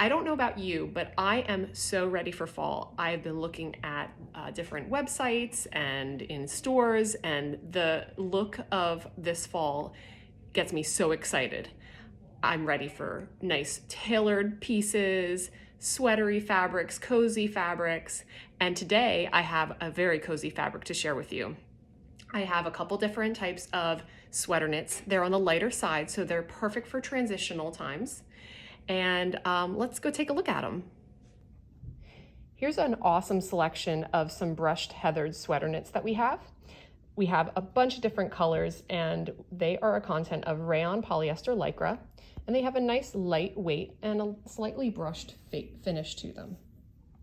I don't know about you, but I am so ready for fall. I've been looking at different websites and in stores, and the look of this fall gets me so excited. I'm ready for nice tailored pieces, sweatery fabrics, cozy fabrics, and today I have a very cozy fabric to share with you. I have a couple different types of sweater knits. They're on the lighter side, so they're perfect for transitional times. And let's go take a look at them. Here's an awesome selection of some brushed heathered sweater knits that we have. We have a bunch of different colors, and they are a content of rayon polyester lycra, and they have a nice light weight and a slightly brushed finish to them.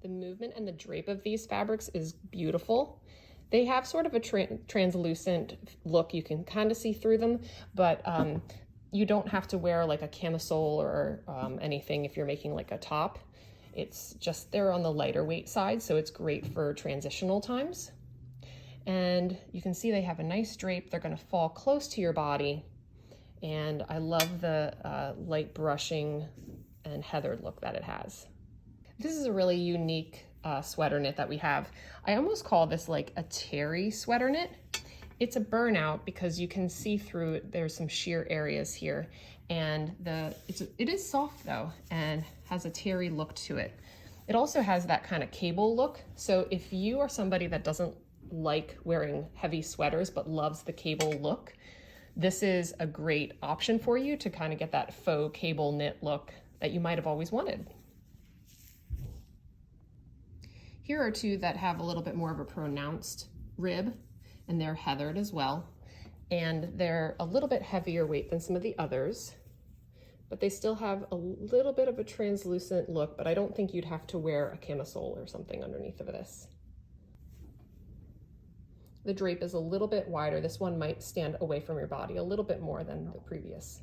The movement and the drape of these fabrics is beautiful. They have sort of a translucent look. You can kind of see through them, but you don't have to wear like a camisole or anything if you're making like a top. It's just they're on the lighter weight side, so it's great for transitional times. And you can see they have a nice drape. They're going to fall close to your body. And I love the light brushing and heathered look that it has. This is a really unique sweater knit that we have. I almost call this like a terry sweater knit. It's a burnout because you can see through it. There's some sheer areas here, and it is soft though and has a terry look to it. It also has that kind of cable look. So if you are somebody that doesn't like wearing heavy sweaters but loves the cable look, this is a great option for you to kind of get that faux cable knit look that you might have always wanted. Here are two that have a little bit more of a pronounced rib, and they're heathered as well. And they're a little bit heavier weight than some of the others, but they still have a little bit of a translucent look, but I don't think you'd have to wear a camisole or something underneath of this. The drape is a little bit wider. This one might stand away from your body a little bit more than the previous.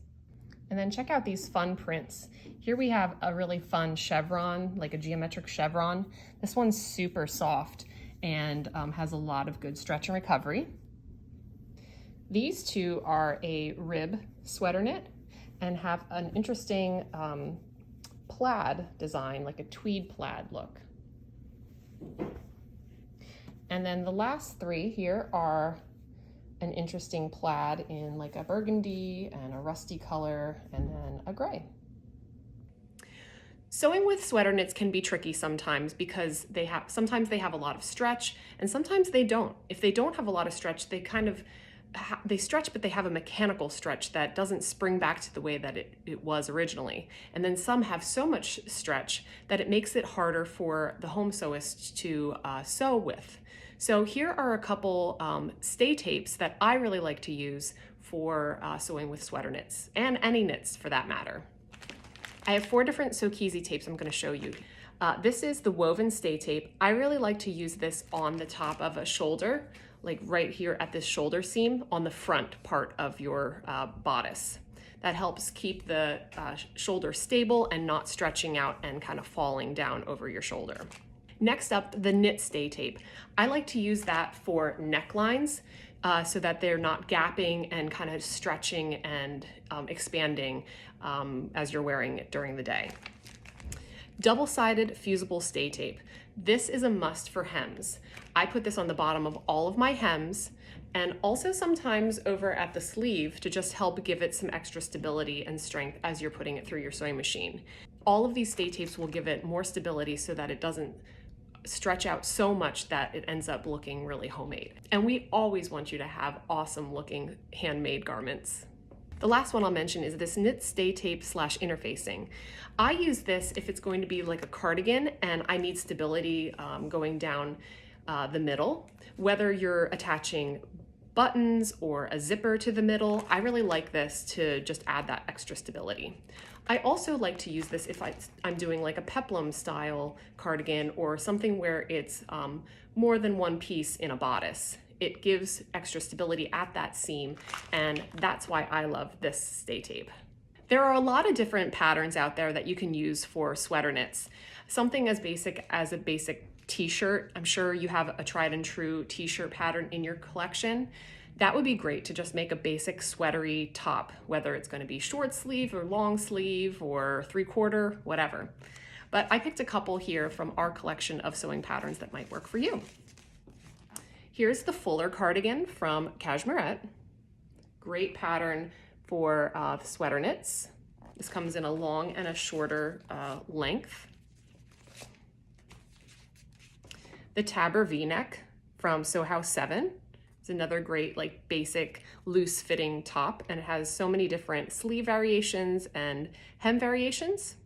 And then check out these fun prints. Here we have a really fun chevron, like a geometric chevron. This one's super soft and has a lot of good stretch and recovery. These two are a rib sweater knit and have an interesting plaid design, like a tweed plaid look. And then the last three here are an interesting plaid in like a burgundy and a rusty color and then a gray. Sewing with sweater knits can be tricky sometimes because sometimes they have a lot of stretch and sometimes they don't. If they don't have a lot of stretch, they kind of they stretch, but they have a mechanical stretch that doesn't spring back to the way that it was originally. And then some have so much stretch that it makes it harder for the home sewist to sew with. So here are a couple stay tapes that I really like to use for sewing with sweater knits, and any knits for that matter. I have 4 different Sokisi tapes I'm going to show you. This is the woven stay tape. I really like to use this on the top of a shoulder, like right here at this shoulder seam on the front part of your bodice. That helps keep the shoulder stable and not stretching out and kind of falling down over your shoulder. Next up, the knit stay tape. I like to use that for necklines so that they're not gapping and kind of stretching and expanding as you're wearing it during the day. Double-sided fusible stay tape. This is a must for hems. I put this on the bottom of all of my hems and also sometimes over at the sleeve to just help give it some extra stability and strength as you're putting it through your sewing machine. All of these stay tapes will give it more stability so that it doesn't stretch out so much that it ends up looking really homemade. And we always want you to have awesome looking handmade garments. The last one I'll mention is this knit stay tape / interfacing. I use this if it's going to be like a cardigan and I need stability going down the middle. Whether you're attaching buttons or a zipper to the middle, I really like this to just add that extra stability. I also like to use this if I'm doing like a peplum style cardigan or something where it's more than one piece in a bodice. It gives extra stability at that seam, and that's why I love this stay tape. There are a lot of different patterns out there that you can use for sweater knits. Something as basic as a basic t-shirt. I'm sure you have a tried and true t-shirt pattern in your collection. That would be great to just make a basic sweatery top, whether it's going to be short sleeve or long sleeve or 3/4, whatever. but I picked a couple here from our collection of sewing patterns that might work for you. Here's the Fuller cardigan from Cashmerette. Great pattern for sweater knits. This comes in a long and a shorter length. The Tabber V-neck from Sew House 7. It's another great like basic loose fitting top, and it has so many different sleeve variations and hem variations.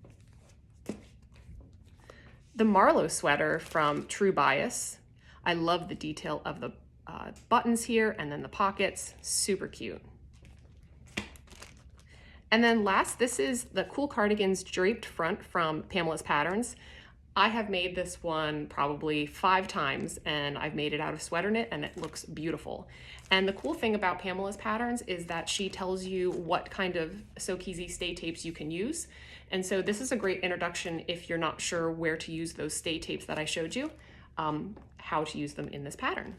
The Marlowe sweater from True Bias. I love the detail of the buttons here and then the pockets, super cute. And then last, this is the Cool Cardigans draped front from Pamela's Patterns. I have made this one probably 5 times, and I've made it out of sweater knit, and it looks beautiful. And the cool thing about Pamela's Patterns is that she tells you what kind of Sew-Keezy stay tapes you can use. And so this is a great introduction if you're not sure where to use those stay tapes that I showed you, how to use them in this pattern.